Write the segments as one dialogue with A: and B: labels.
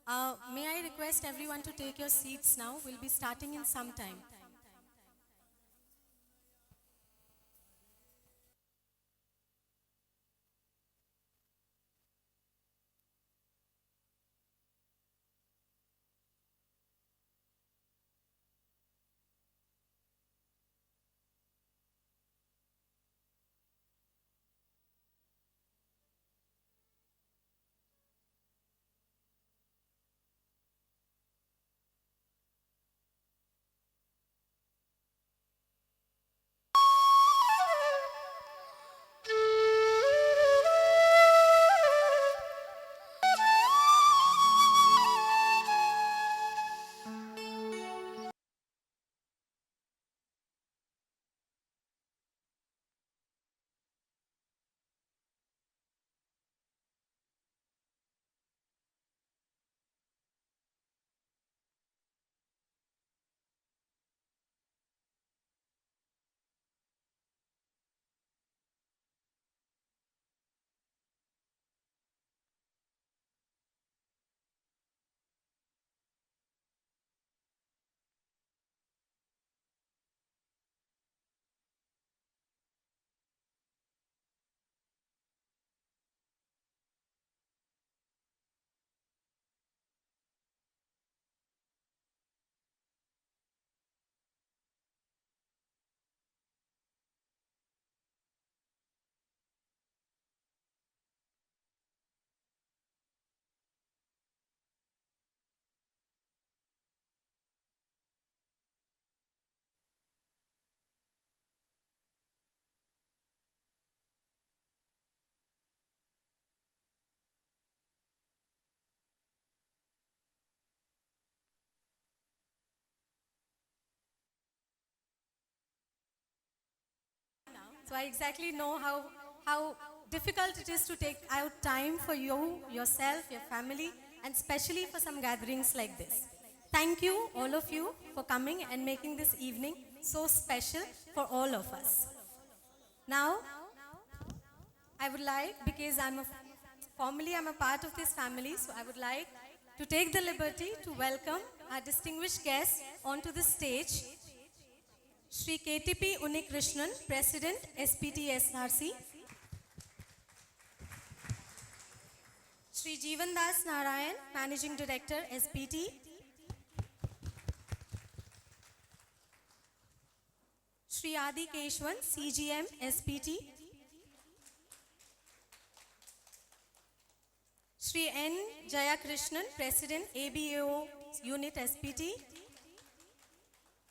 A: May I request everyone to take your seats now? We'll be starting in some time. So I exactly know how difficult it is to take out time for you, yourself, your family, and especially for some gatherings like this. Thank you, all of you, for coming and making this evening so special for all of us. Now, I would like, because formally I'm a part of this family, so I would like to take the liberty to welcome our distinguished guest onto the stage, Shri KTP Unikrishnan, President, SPT SRC, Shri Jeevan Das Narayan, Managing Director, SPT, Shri Adi Keshwan, CGM, SPT, Shri N. Jayakrishnan, President, ABAO Unit, SPT,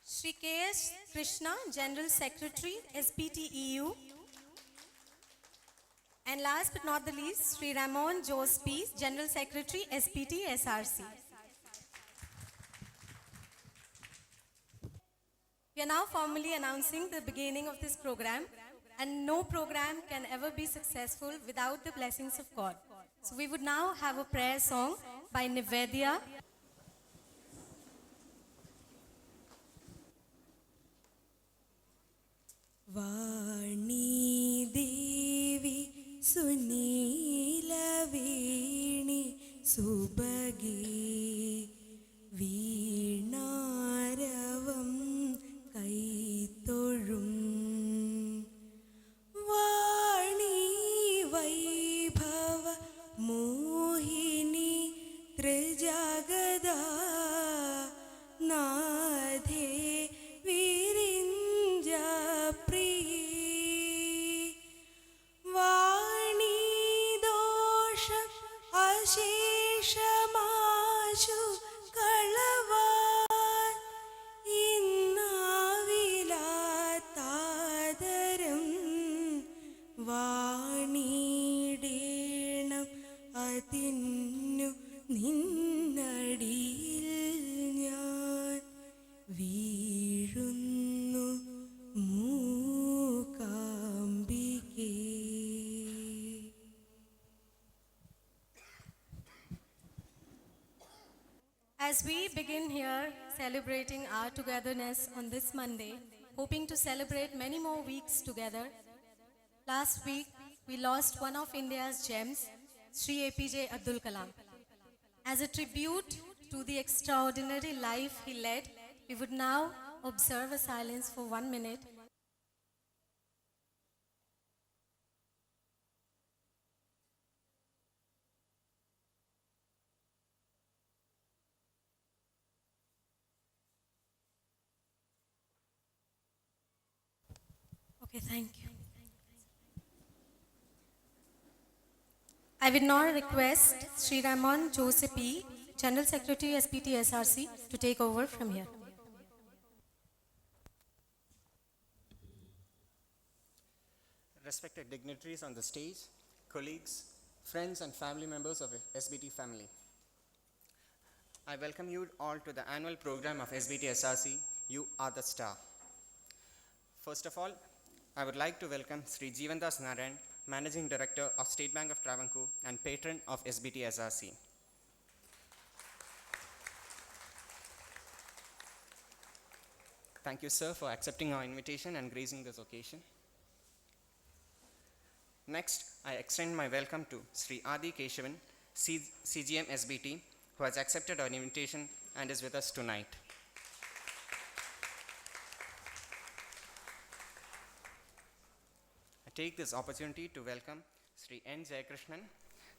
A: Shri K.S. Krishna, General Secretary, SPT EU, and last but not the least, Sri Ramon Jose Peace, General Secretary, SPT SRC. We are now formally announcing the beginning of this program, and no program can ever be successful without the blessings of God. So we would now have a prayer song by Nivedya.
B: वाणी देवी सुनीलवेणी सुबगे वीणारवं कैतोळुं वाणी वैभव मोहिनी त्रिजगदा नाथे ശേഷമാശു കളവാൻ ഇന്നാവിലാതാദരം വാണിടേണം അതിന്നു നിന്നടിയിൽ ഞാൻ വീഴുന്നു മൂകാംബികേ.
A: As we begin here celebrating our togetherness on this Monday, hoping to celebrate many more weeks together, last week we lost one of India's gems, Sri APJ Abdul Kalam. As a tribute to the extraordinary life he led, we would now observe a silence for 1 minute. Okay, thank you. I would now request Sri Ramon Joseph P., General Secretary SBT SRC, to take over from here.
C: Respected dignitaries on the stage, colleagues, friends and family members of SBT family. I welcome you all to the annual program of SBT SRC, You Are the Star. First of all, I would like to welcome Sri Jeevandas Narayan, Managing Director of State Bank of Travancore and Patron of SBT SRC. Thank you, sir, for accepting our invitation and gracing this occasion. Next, I extend my welcome to Sri Adi Keshavan, CGM SBT, who has accepted our invitation and is with us tonight. I take this opportunity to welcome Sri N. Jayakrishnan,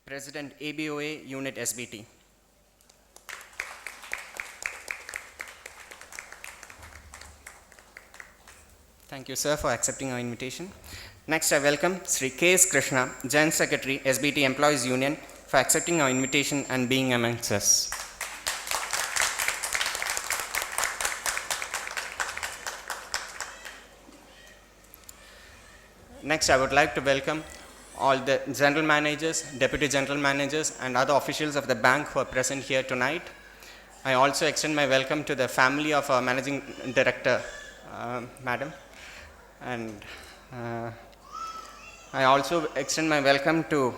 C: President ABOA Unit SBT. Thank you, sir, for accepting our invitation. Next, I welcome Sri K.S. Krishna, Joint Secretary, SBT Employees Union, for accepting our invitation and being amongst us. Next, I would like to welcome all the general managers, deputy general managers, and other officials of the bank who are present here tonight. I also extend my welcome to the family of our Managing Director, Madam. And I also extend my welcome to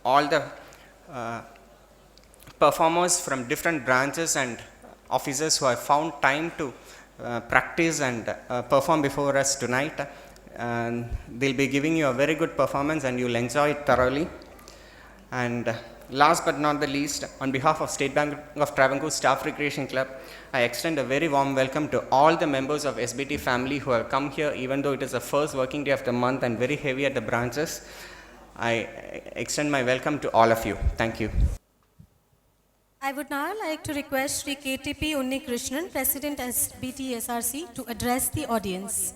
C: all the performers from different branches and officers who have found time to practice and perform before us tonight. And they'll be giving you a very good performance and you'll enjoy it thoroughly. And last but not the least, on behalf of State Bank of Travancore Staff Recreation Club, I extend a very warm welcome to all the members of SBT family who have come here, even though it is the first working day of the month and very heavy at the branches. I extend my welcome to all of you. Thank you.
A: I would now like to request Sri KTP Unni Krishnan, President SBT SRC, to address the audience.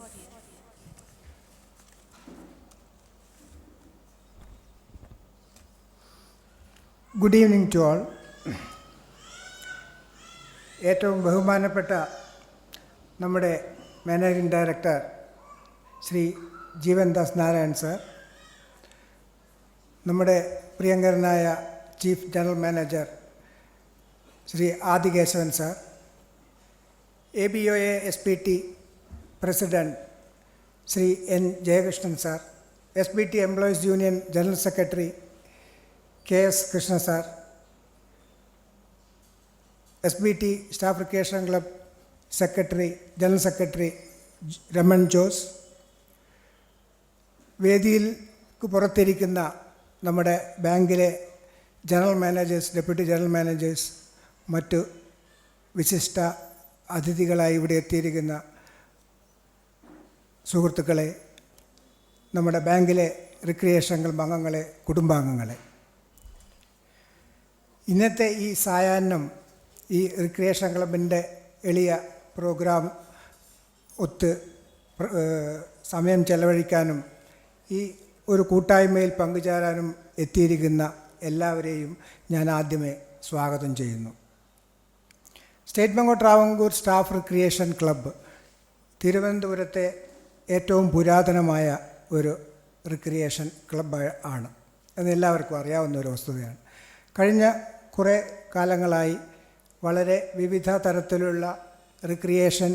D: Good evening to all. ഏറ്റവും ബഹുമാനപ്പെട്ട നമ്മുടെ managing director Shri Jeevandas Narayan sir, നമ്മുടെ പ്രിയങ്കരനായ chief general manager Shri Adi Keshavan sir, ABOA SBT president Shri N. Jayakrishnan sir, SBT employees union general secretary K.S. Krishna sir, SBT Staff Recreation Club Secretary, General Secretary Raman Jose, വേദിയിൽ പുറത്തിരിക്കുന്ന നമ്മുടെ ബാങ്കിലെ general managers, deputy general managers, മറ്റു വിശിഷ്ട അതിഥികളായി ഇവിടെ എത്തിയിരിക്കുന്ന സുഹൃത്തുക്കളെ, നമ്മുടെ ബാങ്കിലെ recreation club അംഗങ്ങളെ, കുടുംബാംഗങ്ങളെ, ഇന്നത്തെ ഈ സായാഹ്നം ഈ റിക്രിയേഷൻ ക്ലബിൻ്റെ എളിയ പ്രോഗ്രാം ഒത്ത് സമയം ചെലവഴിക്കാനും ഈ ഒരു കൂട്ടായ്മയിൽ പങ്കുചേരാനും എത്തിയിരിക്കുന്ന എല്ലാവരെയും ഞാൻ ആദ്യമേ സ്വാഗതം ചെയ്യുന്നു. State bank of Travancore staff recreation club തിരുവനന്തപുരത്തെ ഏറ്റവും പുരാതനമായ ഒരു റിക്രിയേഷൻ ക്ലബ്ബ് ആണ് എന്നെല്ലാവർക്കും അറിയാവുന്ന ഒരു വസ്തുതയാണ്. കഴിഞ്ഞ കുറേ കാലങ്ങളായി വളരെ വിവിധ തരത്തിലുള്ള റിക്രിയേഷൻ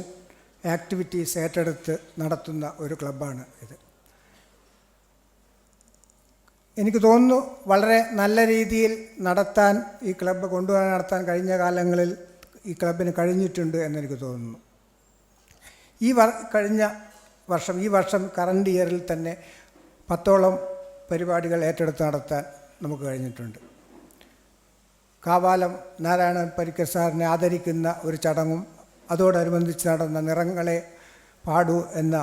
D: ആക്ടിവിറ്റീസ് ഏറ്റെടുത്ത് നടത്തുന്ന ഒരു ക്ലബ്ബാണ് ഇത്. എനിക്ക് തോന്നുന്നു വളരെ നല്ല രീതിയിൽ നടത്താൻ ഈ ക്ലബ്ബ് നടത്താൻ കഴിഞ്ഞ കാലങ്ങളിൽ ഈ ക്ലബിന് കഴിഞ്ഞിട്ടുണ്ട് എന്നെനിക്ക് തോന്നുന്നു. കഴിഞ്ഞ വർഷം ഈ വർഷം കറണ്ട് ഇയറിൽ തന്നെ 10ഓളം പരിപാടികൾ ഏറ്റെടുത്ത് നടത്താൻ നമുക്ക് കഴിഞ്ഞിട്ടുണ്ട്. കാവാലം നാരായണൻ പണിക്കർ സാറിനെ ആദരിക്കുന്ന ഒരു ചടങ്ങും അതോടനുബന്ധിച്ച് നടന്ന നിറങ്ങളെ പാടൂ എന്ന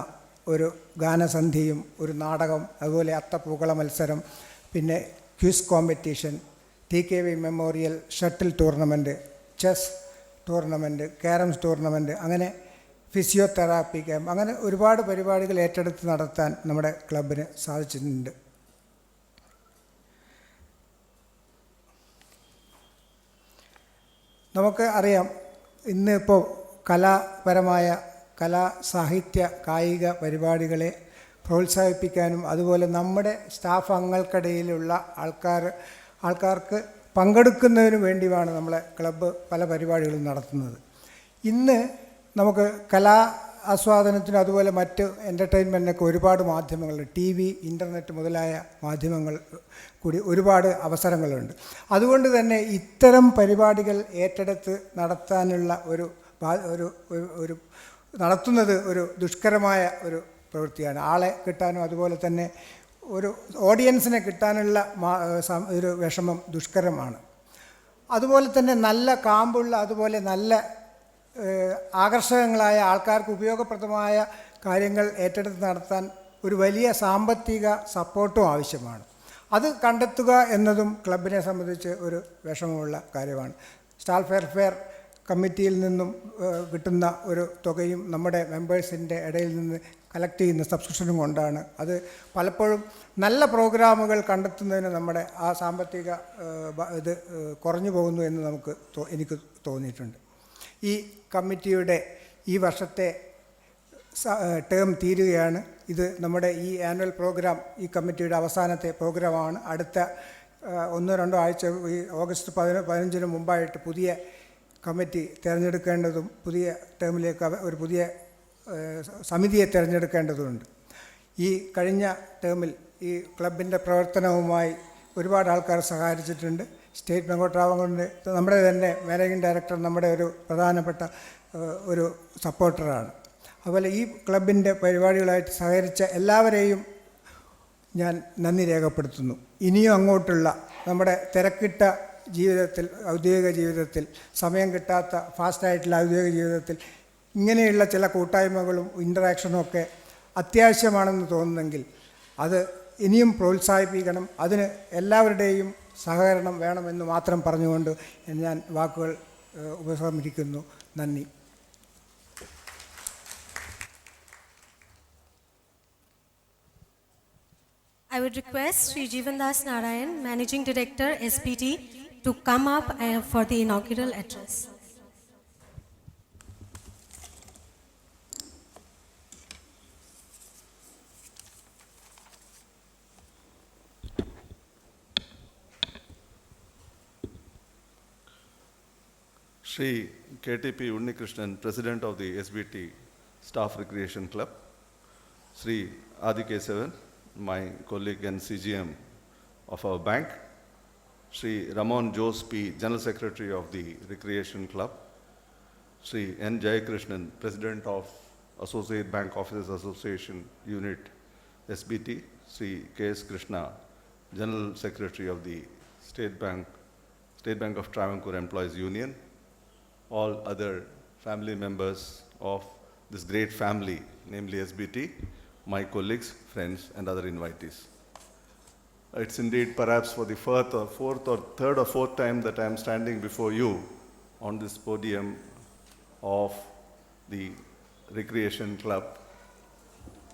D: ഒരു ഗാനസന്ധ്യയും ഒരു നാടകം, അതുപോലെ അത്തപ്പൂക്കള മത്സരം, പിന്നെ quiz competition, TKV memorial shuttle tournament, chess tournament, carroms tournament, അങ്ങനെ ഫിസിയോതെറാപ്പി ക്യാമ്പ്, അങ്ങനെ ഒരുപാട് പരിപാടികൾ ഏറ്റെടുത്ത് നടത്താൻ നമ്മുടെ ക്ലബിന് സാധിച്ചിട്ടുണ്ട്. നമുക്ക് അറിയാം, ഇന്നിപ്പോൾ കലാപരമായ കലാ സാഹിത്യ കായിക പരിപാടികളെ പ്രോത്സാഹിപ്പിക്കാനും അതുപോലെ നമ്മുടെ സ്റ്റാഫ് അംഗങ്ങൾക്കിടയിലുള്ള ആൾക്കാർക്ക് പങ്കെടുക്കുന്നതിന് വേണ്ടിയാണ് നമ്മളെ ക്ലബ്ബ് പല പരിപാടികളും നടത്തുന്നത്. ഇന്ന് നമുക്ക് കലാ ആസ്വാദനത്തിനും അതുപോലെ മറ്റ് എൻ്റർടൈൻമെൻറ്റിനൊക്കെ ഒരുപാട് മാധ്യമങ്ങളുണ്ട്. TV, ഇൻ്റർനെറ്റ് മുതലായ മാധ്യമങ്ങൾ കൂടി ഒരുപാട് അവസരങ്ങളുണ്ട്. അതുകൊണ്ട് തന്നെ ഇത്തരം പരിപാടികൾ ഏറ്റെടുത്ത് നടത്താനുള്ള ഒരു നടത്തുന്നത് ഒരു ദുഷ്കരമായ ഒരു പ്രവൃത്തിയാണ്. ആളെ കിട്ടാനും അതുപോലെ തന്നെ ഒരു ഓഡിയൻസിനെ കിട്ടാനുള്ള ഒരു വിഷമം ദുഷ്കരമാണ്. അതുപോലെ തന്നെ നല്ല കാമ്പുള്ള അതുപോലെ നല്ല ആകർഷകങ്ങളായ ആൾക്കാർക്ക് ഉപയോഗപ്രദമായ കാര്യങ്ങൾ ഏറ്റെടുത്ത് നടത്താൻ ഒരു വലിയ സാമ്പത്തിക സപ്പോർട്ടും ആവശ്യമാണ്. അത് കണ്ടെത്തുക എന്നതും ക്ലബിനെ സംബന്ധിച്ച് ഒരു വിഷമമുള്ള കാര്യമാണ്. സ്റ്റാഫ് വെൽഫെയർ കമ്മിറ്റിയിൽ നിന്നും കിട്ടുന്ന ഒരു തുകയും നമ്മുടെ മെമ്പേഴ്സിൻ്റെ ഇടയിൽ നിന്ന് കളക്ട് ചെയ്യുന്ന സബ്സ്ക്രിപ്ഷനും കൊണ്ടാണ് അത് പലപ്പോഴും നല്ല പ്രോഗ്രാമുകൾ കണ്ടെത്തുന്നതിന് നമ്മുടെ ആ സാമ്പത്തിക ഇത് കുറഞ്ഞു പോകുന്നു എന്ന് എനിക്ക് തോന്നിയിട്ടുണ്ട്. ഈ കമ്മിറ്റിയുടെ ഈ വർഷത്തെ ടേം തീരുകയാണ്. ഇത് നമ്മുടെ ഈ ആനുവൽ പ്രോഗ്രാം ഈ കമ്മിറ്റിയുടെ അവസാനത്തെ പ്രോഗ്രാമാണ്. അടുത്ത 1-2 ആഴ്ച ഈ ഓഗസ്റ്റ് 15 മുമ്പായിട്ട് പുതിയ കമ്മിറ്റി തിരഞ്ഞെടുക്കേണ്ടതും പുതിയ ടേമിലേക്ക് ഒരു പുതിയ സമിതിയെ തിരഞ്ഞെടുക്കേണ്ടതുണ്ട്. ഈ കഴിഞ്ഞ ടേമിൽ ഈ ക്ലബിൻ്റെ പ്രവർത്തനവുമായി ഒരുപാട് ആൾക്കാർ സഹകരിച്ചിട്ടുണ്ട്. സ്റ്റേറ്റ് ബാങ്ക് ഓഫ് ട്രാവൻകൂറിൻ്റെ നമ്മുടെ തന്നെ മാനേജിംഗ് ഡയറക്ടർ നമ്മുടെ ഒരു പ്രധാനപ്പെട്ട ഒരു സപ്പോർട്ടറാണ്. അതുപോലെ ഈ ക്ലബിൻ്റെ പരിപാടികളായിട്ട് സഹകരിച്ച എല്ലാവരെയും ഞാൻ നന്ദി രേഖപ്പെടുത്തുന്നു. ഇനിയും അങ്ങോട്ടുള്ള നമ്മുടെ തിരക്കിട്ട ജീവിതത്തിൽ, ഔദ്യോഗിക ജീവിതത്തിൽ, സമയം കിട്ടാത്ത ഫാസ്റ്റായിട്ടുള്ള ഔദ്യോഗിക ജീവിതത്തിൽ ഇങ്ങനെയുള്ള ചില കൂട്ടായ്മകളും ഇൻ്ററാക്ഷനും ഒക്കെ അത്യാവശ്യമാണെന്ന് തോന്നുന്നെങ്കിൽ അത് ഇനിയും പ്രോത്സാഹിപ്പിക്കണം. അതിന് എല്ലാവരുടെയും സഹകരണം വേണമെന്ന് മാത്രം പറഞ്ഞുകൊണ്ട് ഞാൻ വാക്കുകൾ ഉപസംഹരിക്കുന്നു. നന്ദി.
A: I would request Sri Jeevan Das Narayan, Managing Director, SBT, to come up for the inaugural address.
E: Sri KTP Unnikrishnan, President of the SBT Staff Recreation Club, Sri Adi Kesavan, my colleague and CGM of our bank, Sri Ramon Jose P, General Secretary of the Recreation Club, Sri N. Jayakrishnan, President of Associate Bank Officers Association Unit SBT, Sri K.S. Krishna, General Secretary of the State Bank of Travancore Employees Union, all other family members of this great family, namely SBT, my colleagues, friends, and other invitees. It's indeed perhaps for the third or fourth time that I am standing before you on this podium of the Recreation Club.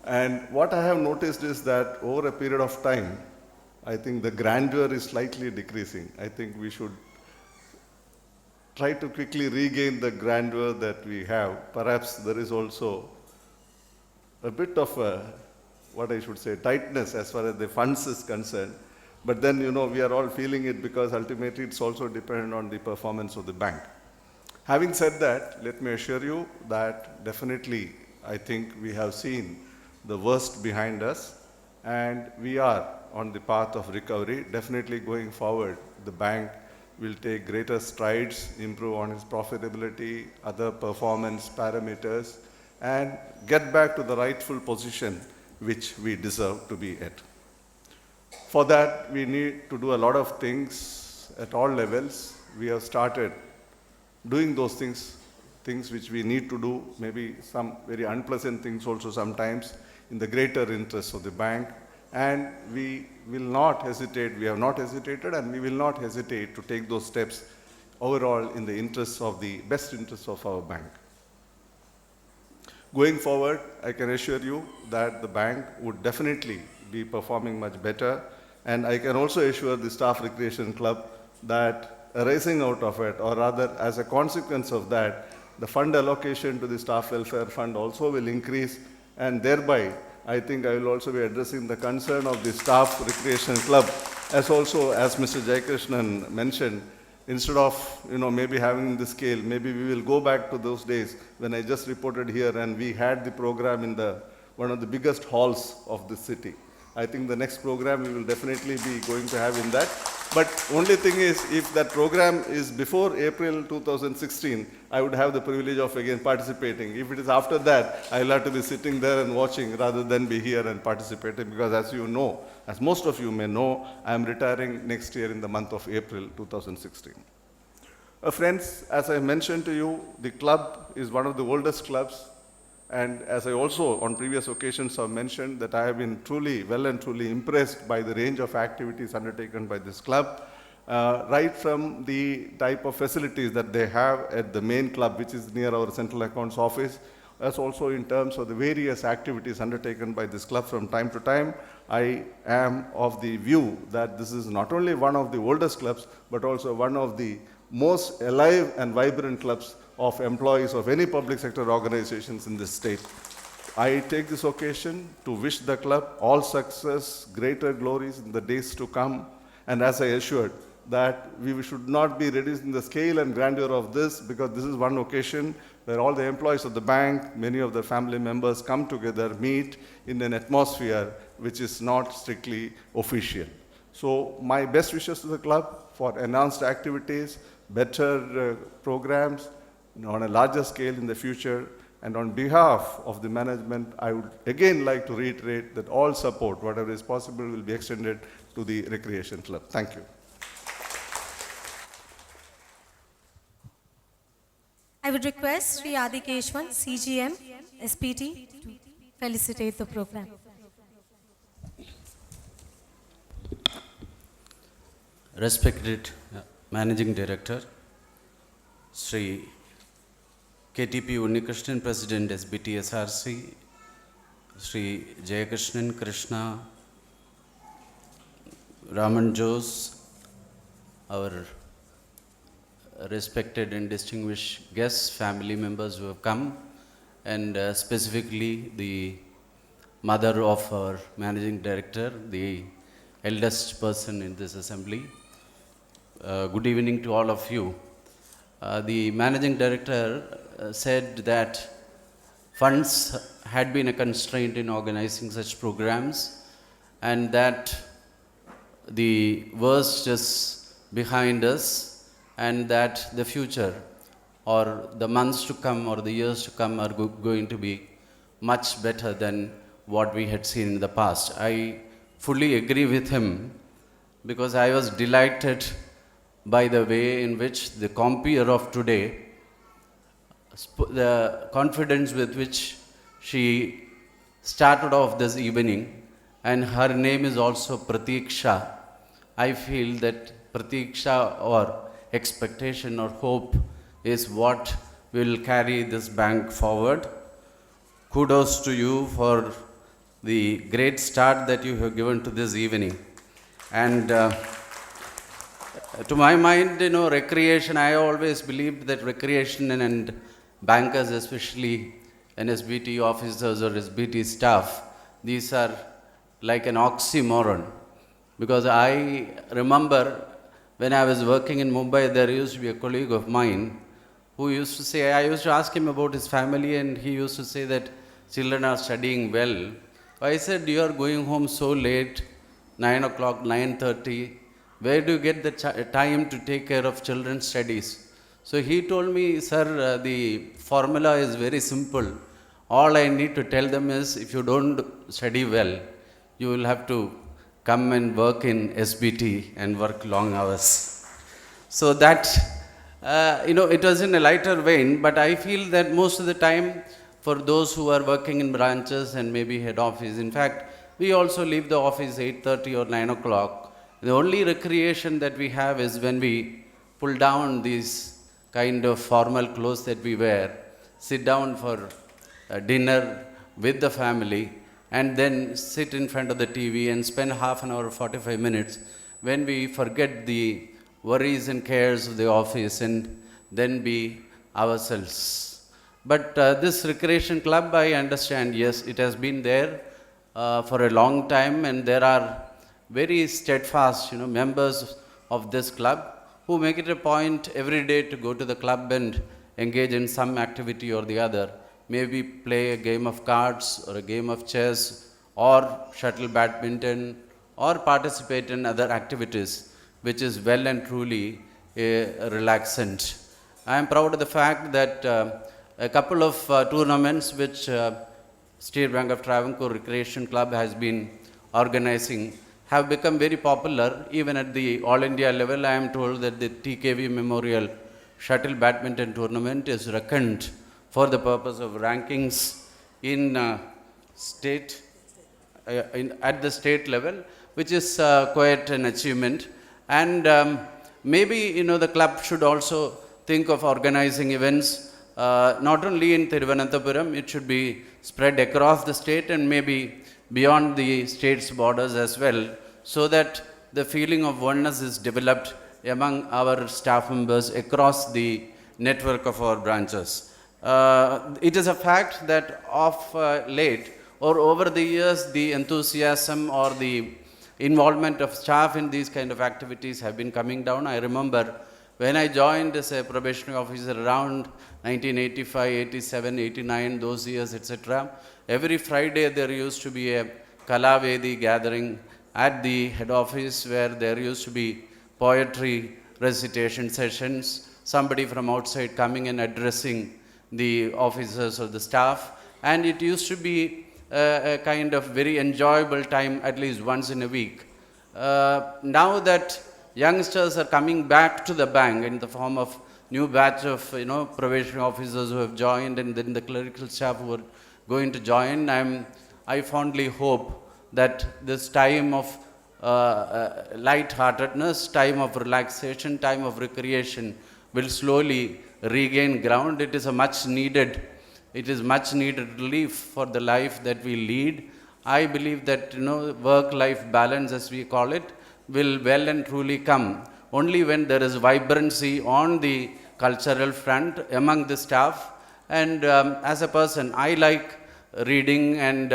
E: And what I have noticed is that over a period of time, I think the grandeur is slightly decreasing. I think we should try to quickly regain the grandeur that we have. Perhaps there is also a bit of tightness as far as the funds is concerned. But then, we are all feeling it because ultimately it's also dependent on the performance of the bank. Having said that, let me assure you that definitely I think we have seen the worst behind us and we are on the path of recovery. Definitely going forward, the bank will take greater strides, improve on its profitability, other performance parameters, and get back to the rightful position which we deserve to be at. For that, we need to do a lot of things at all levels, we have started doing those things which we need to do, maybe some very unpleasant things also sometimes, in the greater interests of the bank. And we will not hesitate, we have not hesitated, and we will not hesitate to take those steps overall in the interests of the best interests of our bank. Going forward, I can assure you that the bank would definitely be performing much better, and I can also assure the Staff Recreation Club that arising out of it, or rather as a consequence of that, the fund allocation to the Staff Welfare Fund also will increase, and thereby I think I will also be addressing the concern of the Staff Recreation Club, as also as Mr. Jayakrishnan mentioned, instead of maybe having the scale, maybe we will go back to those days when I just reported here and we had the program in one of the biggest halls of the city. I think the next program we will definitely be going to have in that. But only thing is, if that program is before April 2016, I would have the privilege of again participating. If it is after that, I will have to be sitting there and watching rather than be here and participating, because as you know, as most of you may know, I am retiring next year in the month of April 2016. Friends, as I mentioned to you, the club is one of the oldest clubs. And as I also on previous occasions have mentioned, that I have been well and truly impressed by the range of activities undertaken by this club, right from the type of facilities that they have at the main club, which is near our central accounts office, as also in terms of the various activities undertaken by this club from time to time. I am of the view that this is not only one of the oldest clubs, but also one of the most alive and vibrant clubs of employees of any public sector organizations in this state. I take this occasion to wish the club all success, greater glories in the days to come, and as I assured, that we should not be reducing the scale and grandeur of this, because this is one occasion where all the employees of the bank, many of their family members come together, meet in an atmosphere which is not strictly official. So my best wishes to the club for enhanced activities, better programs, on a larger scale in the future. And on behalf of the management, I would again like to reiterate that all support, whatever is possible, will be extended to the Recreation Club. Thank you.
A: I would request Sri Adi Keshwan, CGM, SPT, to felicitate the program.
F: Respected Managing Director, Sri KTP Unnikrishnan, President SBT SRC, Sri Jayakrishnan Krishna, Raman Jose, our respected and distinguished guests, family members who have come, and specifically the mother of our Managing Director, the eldest person in this assembly. Good evening to all of you. The Managing Director said that funds had been a constraint in organizing such programs, and that the worst is behind us, and that the future or the months to come or the years to come are going to be much better than what we had seen in the past. I fully agree with him, because I was delighted by the way in which the compeer of today, the confidence with which she started off this evening, and her name is also Pratiksha. I feel that Pratiksha or expectation or hope is what will carry this bank forward. Kudos to you for the great start that you have given to this evening. And to my mind, recreation, I always believed that recreation and bankers, especially NSBT officers or SBT staff, these are like an oxymoron. Because I remember when I was working in Mumbai, there used to be a colleague of mine who used to say, I used to ask him about his family, and he used to say that children are studying well. I said, you are going home so late, 9 o'clock, 9:30. Where do you get the time to take care of children's studies? So he told me, sir, the formula is very simple. All I need to tell them is, if you don't study well, you will have to come and work in SBT and work long hours. So that, it was in a lighter vein, but I feel that most of the time, for those who are working in branches and maybe head office, in fact, we also leave the office 8:30 or 9 o'clock. The only recreation that we have is when we pull down these kind of formal clothes that we wear, sit down for dinner with the family, and then sit in front of the TV and spend half an hour, 45 minutes, when we forget the worries and cares of the office and then be ourselves. But this recreation club, I understand, yes, it has been there for a long time, and there are very steadfast, members of this club who make it a point every day to go to the club and engage in some activity or the other. Maybe play a game of cards or a game of chess or shuttle badminton or participate in other activities, which is well and truly relaxant. I am proud of the fact that a couple of tournaments which State Bank of Travancore Recreation Club has been organizing have become very popular. Even at the All India level, I am told that the TKV Memorial Shuttle Badminton Tournament is reckoned for the purpose of rankings in at the state level, which is quite an achievement. And maybe, the club should also think of organizing events not only in Thiruvananthapuram, it should be spread across the state and maybe beyond the state's borders as well, so that the feeling of oneness is developed among our staff members across the network of our branches. It is a fact that of late or over the years, the enthusiasm or the involvement of staff in these kind of activities have been coming down. I remember when I joined as a probationary officer around 1985, 87, 89, those years, etc., every Friday there used to be a Kalavedi gathering at the head office where there used to be poetry recitation sessions, somebody from outside coming and addressing the officers or the staff, and it used to be a kind of very enjoyable time at least once in a week. Now that youngsters are coming back to the bank in the form of new batch of probationary officers who have joined, and then the clerical staff who are going to join, I fondly hope that this time of light-heartedness, time of relaxation, time of recreation will slowly regain ground. It is much needed relief for the life that we lead. I believe that work-life balance, as we call it, will well and truly come only when there is vibrancy on the cultural front among the staff. And as a person, I like reading and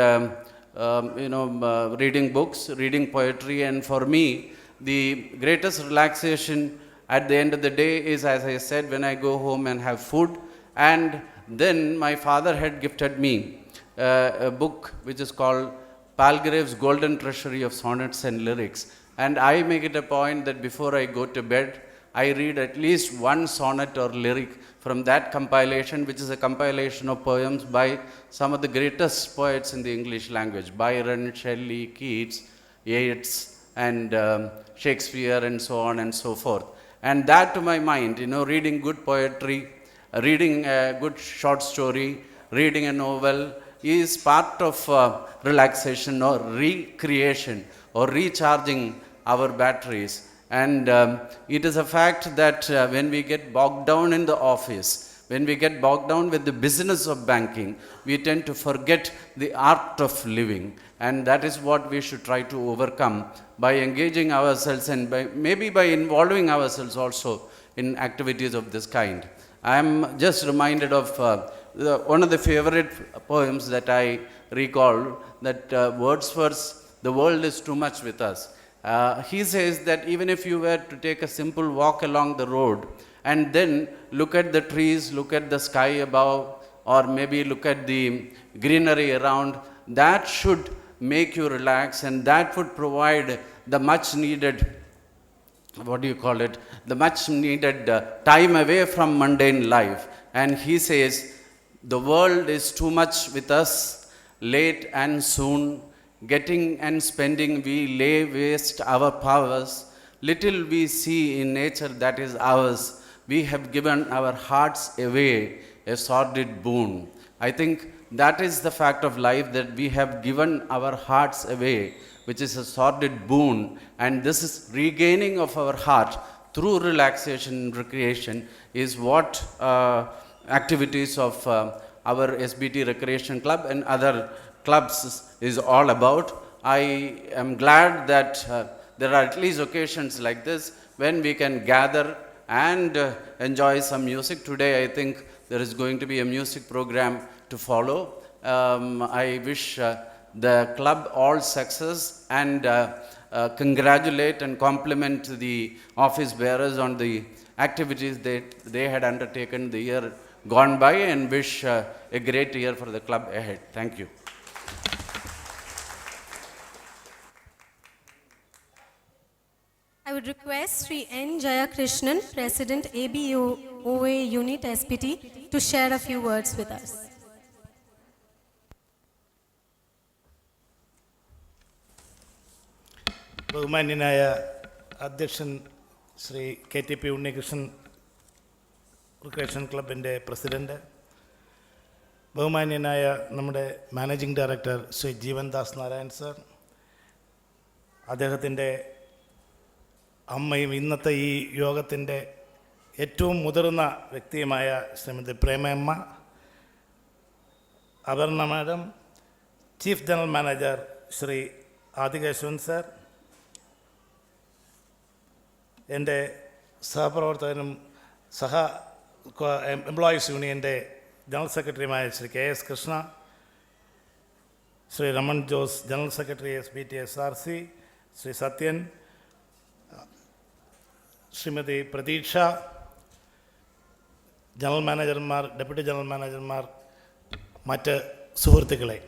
F: reading books, reading poetry, and for me, the greatest relaxation at the end of the day is, as I said, when I go home and have food. And then my father had gifted me a book which is called Palgrave's Golden Treasury of Sonnets and Lyrics. And I make it a point that before I go to bed, I read at least one sonnet or lyric from that compilation, which is a compilation of poems by some of the greatest poets in the English language, Byron, Shelley, Keats, Yeats, and Shakespeare, and so on and so forth. And that, to my mind, reading good poetry, reading a good short story, reading a novel is part of relaxation or recreation or recharging our batteries. And it is a fact that when we get bogged down in the office, when we get bogged down with the business of banking, we tend to forget the art of living. And that is what we should try to overcome by engaging ourselves and maybe by involving ourselves also in activities of this kind. I am just reminded of one of the favorite poems that I recall, that Wordsworth's "The world is too much with us." He says that even if you were to take a simple walk along the road and then look at the trees, look at the sky above, or maybe look at the greenery around, that should make you relax, and that would provide the much needed, the much needed time away from mundane life. And he says, the world is too much with us, late and soon, getting and spending we lay waste our powers, little we see in nature that is ours, we have given our hearts away, a sordid boon. I think that is the fact of life, that we have given our hearts away, which is a sordid boon, and this is regaining of our heart through relaxation and recreation is what activities of our SBT Recreation Club and other clubs is all about. I am glad that there are at least occasions like this when we can gather and enjoy some music. Today I think there is going to be a music program to follow. I wish the club all success and congratulate and compliment the office bearers on the activities that they had undertaken the year gone by, and wish a great year for the club ahead. Thank you.
A: I would request Sri N. Jayakrishnan, President ABOA Unit SBT, to share a few words with us.
G: ബഹുമാന്യനായ അധ്യക്ഷൻ Shri KTP Unnikrishnan, recreation ക്ലബിൻ്റെ president, ബഹുമാന്യനായ നമ്മുടെ managing director Shri Jeevandas Narayan sir, അദ്ദേഹത്തിൻ്റെ അമ്മയും ഇന്നത്തെ ഈ യോഗത്തിൻ്റെ ഏറ്റവും മുതിർന്ന വ്യക്തിയുമായ Shrimati Premayamma, Aparna madam, chief general manager Shri Adikeshavan sir, എൻ്റെ സഹപ്രവർത്തകനും എംപ്ലോയീസ് യൂണിയൻ്റെ ജനറൽ സെക്രട്ടറിയുമായ Shri KS Krishna, Shri Raman Jose general secretary SBT SRC, Shri Sathyan, Shrimati Pratheeksha, general മാനേജർമാർ, ഡെപ്യൂട്ടി ജനറൽ മാനേജർമാർ, മറ്റ് സുഹൃത്തുക്കളെ,